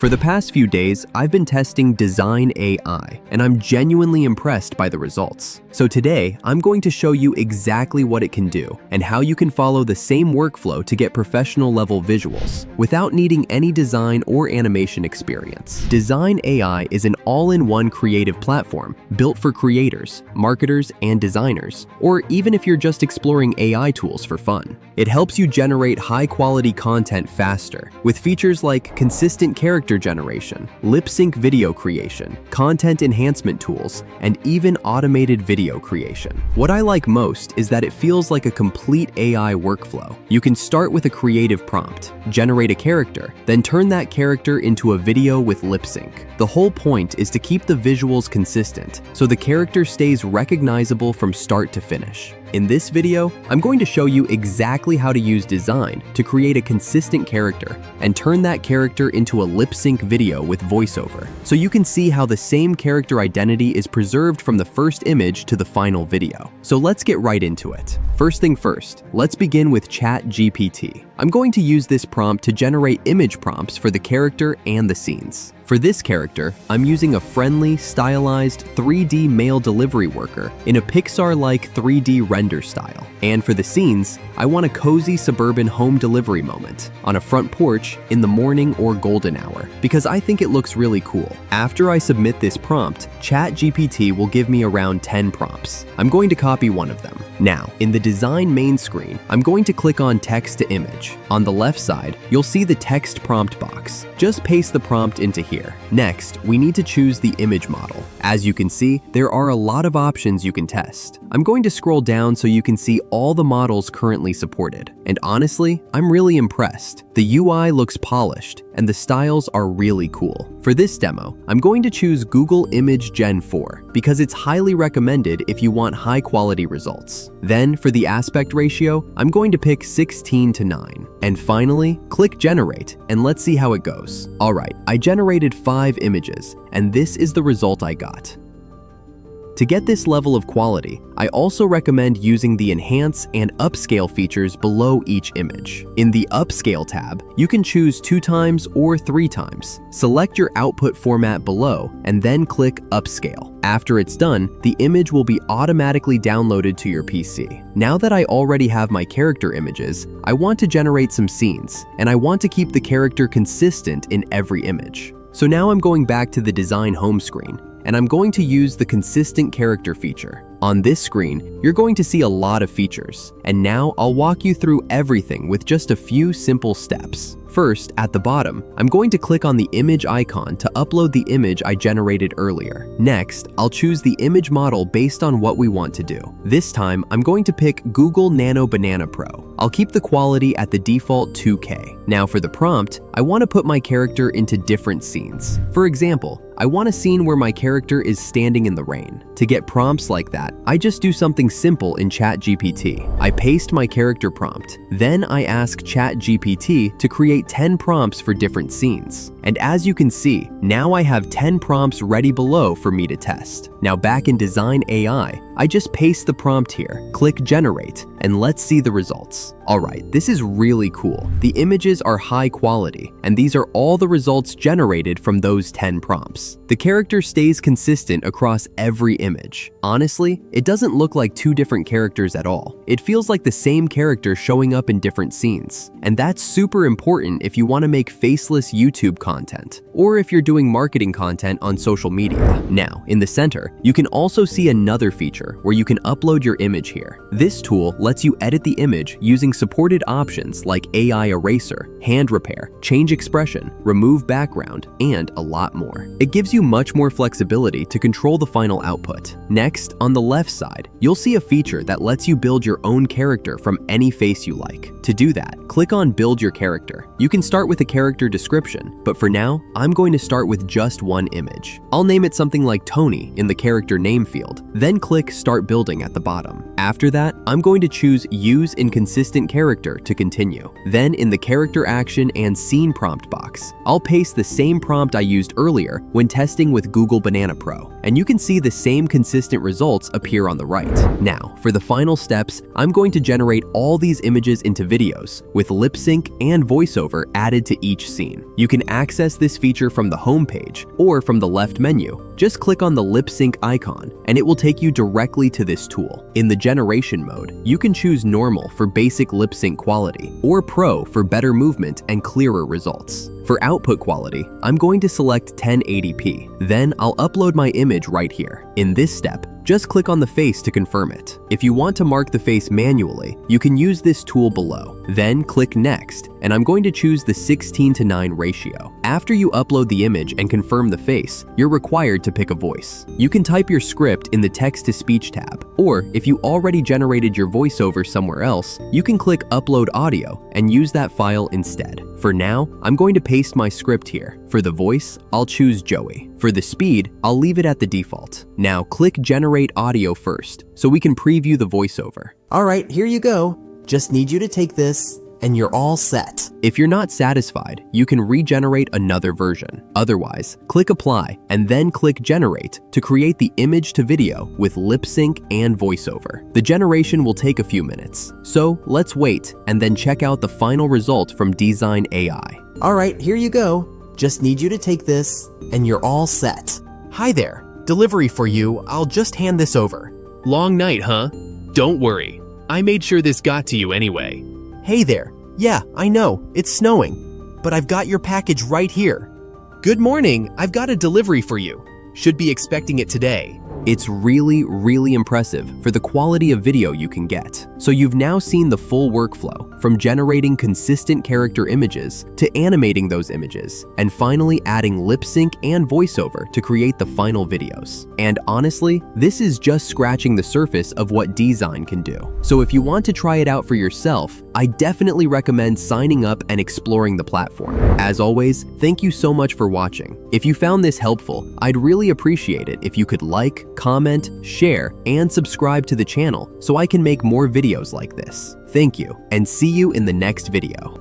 For the past few days, I've been testing Dzine.ai, and I'm genuinely impressed by the results. So today, I'm going to show you exactly what it can do and how you can follow the same workflow to get professional-level visuals without needing any design or animation experience. Dzine.ai is an all-in-one creative platform built for creators, marketers, and designers, or even if you're just exploring AI tools for fun. It helps you generate high-quality content faster with features like consistent character generation, lip-sync video creation, content enhancement tools, and even automated video creation. What I like most is that it feels like a complete AI workflow. You can start with a creative prompt, generate a character, then turn that character into a video with lip-sync. The whole point is to keep the visuals consistent, so the character stays recognizable from start to finish. In this video, I'm going to show you exactly how to use Dzine to create a consistent character and turn that character into a lip-sync video with voiceover, so you can see how the same character identity is preserved from the first image to the final video. So let's get right into it. First thing first, let's begin with ChatGPT. I'm going to use this prompt to generate image prompts for the character and the scenes. For this character, I'm using a friendly, stylized 3D mail delivery worker in a Pixar-like 3D render style. And for the scenes, I want a cozy suburban home delivery moment on a front porch in the morning or golden hour, because I think it looks really cool. After I submit this prompt, ChatGPT will give me around 10 prompts. I'm going to copy one of them. Now, in the Dzine main screen, I'm going to click on text to image. On the left side, you'll see the text prompt box. Just paste the prompt into here. Next, we need to choose the image model. As you can see, there are a lot of options you can test. I'm going to scroll down so you can see all the models currently supported. And honestly, I'm really impressed. The UI looks polished, and the styles are really cool. For this demo, I'm going to choose Google Image Gen 4 because it's highly recommended if you want high-quality results. Then, for the aspect ratio, I'm going to pick 16:9. And finally, click Generate, and let's see how it goes. Alright, I generated 5 images, and this is the result I got. To get this level of quality, I also recommend using the Enhance and Upscale features below each image. In the Upscale tab, you can choose 2 times or 3 times. Select your output format below and then click Upscale. After it's done, the image will be automatically downloaded to your PC. Now that I already have my character images, I want to generate some scenes, and I want to keep the character consistent in every image. So now I'm going back to the Dzine home screen, and I'm going to use the consistent character feature. On this screen, you're going to see a lot of features, and now I'll walk you through everything with just a few simple steps. First, at the bottom, I'm going to click on the image icon to upload the image I generated earlier. Next, I'll choose the image model based on what we want to do. This time, I'm going to pick Google Nano Banana Pro. I'll keep the quality at the default 2K. Now for the prompt, I want to put my character into different scenes. For example, I want a scene where my character is standing in the rain. To get prompts like that, I just do something simple in ChatGPT. I paste my character prompt. Then I ask ChatGPT to create 10 prompts for different scenes. And as you can see, now I have 10 prompts ready below for me to test. Now back in Dzine.ai, I just paste the prompt here, click Generate, and let's see the results. Alright, this is really cool. The images are high quality, and these are all the results generated from those 10 prompts. The character stays consistent across every image. Honestly, it doesn't look like 2 different characters at all. It feels like the same character showing up in different scenes. And that's super important if you want to make faceless YouTube content, or if you're doing marketing content on social media. Now, in the center, you can also see another feature where you can upload your image here. This tool lets you edit the image using supported options like AI eraser, hand repair, change expression, remove background, and a lot more. It gives you much more flexibility to control the final output. Next, on the left side, you'll see a feature that lets you build your own character from any face you like. To do that, click on Build Your Character. You can start with a character description, but for now, I'm going to start with just one image. I'll name it something like Tony in the character name field, then click Start Building at the bottom. After that, I'm going to choose Use Inconsistent Character to continue. Then in the Character Action and Scene prompt box, I'll paste the same prompt I used earlier when testing with Google Banana Pro, and you can see the same consistent results appear on the right. Now, for the final steps, I'm going to generate all these images into videos with lip sync and voiceover added to each scene. You can access access this feature from the home page or from the left menu, just click on the lip sync icon and it will take you directly to this tool. In the generation mode, you can choose normal for basic lip sync quality or pro for better movement and clearer results. For output quality, I'm going to select 1080p. Then I'll upload my image right here. In this step, just click on the face to confirm it. If you want to mark the face manually, you can use this tool below. Then click Next, and I'm going to choose the 16:9 ratio. After you upload the image and confirm the face, you're required to pick a voice. You can type your script in the text-to-speech tab, or if you already generated your voiceover somewhere else, you can click Upload Audio and use that file instead. For now, I'm going to paste my script here. For the voice, I'll choose Joey. For the speed, I'll leave it at the default. Now click Generate Audio first, so we can preview the voiceover. All right, here you go. Just need you to take this, and you're all set. If you're not satisfied, you can regenerate another version. Otherwise, click Apply and then click Generate to create the image to video with lip sync and voiceover. The generation will take a few minutes, so let's wait and then check out the final result from Dzine.ai. All right, here you go. Just need you to take this, and you're all set. Hi there. Delivery for you. I'll just hand this over. Long night, huh? Don't worry. I made sure this got to you anyway. Hey there. Yeah, I know. It's snowing. But I've got your package right here. Good morning. I've got a delivery for you. Should be expecting it today. It's really impressive for the quality of video you can get. So you've now seen the full workflow, from generating consistent character images to animating those images, and finally adding lip sync and voiceover to create the final videos. And honestly, this is just scratching the surface of what Dzine can do. So if you want to try it out for yourself, I definitely recommend signing up and exploring the platform. As always, thank you so much for watching. If you found this helpful, I'd really appreciate it if you could like, comment, share, and subscribe to the channel so I can make more videos like this. Thank you, and see you in the next video.